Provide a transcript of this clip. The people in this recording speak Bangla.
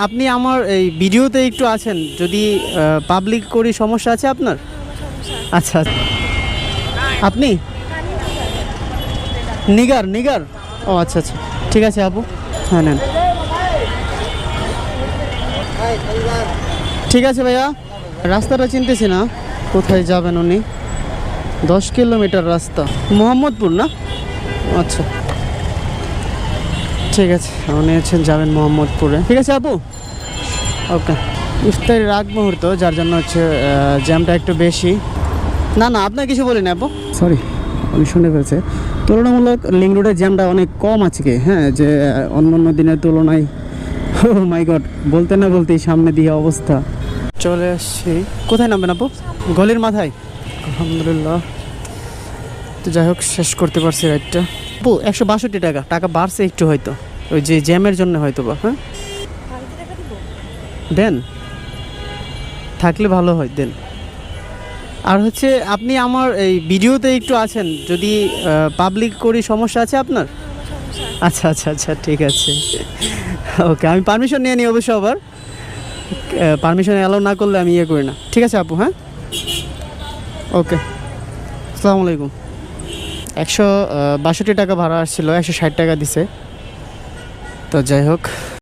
আপনি আমার এই ভিডিওতে একটু আছেন, যদি পাবলিক করি সমস্যা আছে আপনার? আচ্ছা, আপনি নিগার নিগার ও আচ্ছা আচ্ছা, ঠিক আছে আপু, হ্যাঁ নেন। ঠিক আছে ভাইয়া, রাস্তাটা চিনতেছি না, কোথায় যাবেন উনি? 10 কিলোমিটার রাস্তা, মোহাম্মদপুর না? আচ্ছা ঠিক আছে, উনি হচ্ছেন যাবেন মোহাম্মদপুরে। ঠিক আছে আপু, ওকে। ইফতারির আগ মুহূর্ত, যার জন্য হচ্ছে জ্যামটা একটু বেশি। না না, আপনার কিছু বলিনি আপু, সরি, আমি শুনে ফেলছে। তুলনামূলক লিঙ্ক রোডের জ্যামটা অনেক কম আজকে, হ্যাঁ, যে অন্য অন্য দিনের তুলনায়। ও মাই গড, বলতে না বলতেই সামনে দিয়ে অবস্থা। চলে আসছি। কোথায় নামবেন আপু? গলির মাথায়, আলহামদুলিল্লাহ। তো যাই হোক, শেষ করতে পারছি রাইডটা। আপু 162 টাকা, টাকা বাড়ছে একটু হয়তো, ওই যে জ্যামের জন্য হয়তো বা। হ্যাঁ দেন, থাকলে ভালো হয়, দেন। আর হচ্ছে আপনি আমার এই ভিডিওতে একটু আছেন, যদি পাবলিক করি সমস্যা আছে আপনার? আচ্ছা আচ্ছা আচ্ছা, ঠিক আছে, ওকে। আমি পারমিশন নিয়ে নিই অবশ্য, আবার পারমিশন অ্যালাউ না করলে আমি ইয়ে করি না। ঠিক আছে আপু, হ্যাঁ, ওকে, আসসালামু আলাইকুম। 162 টাকা ভাড়া আসছিল, 160 টাকা দিছে। তো যাই হোক,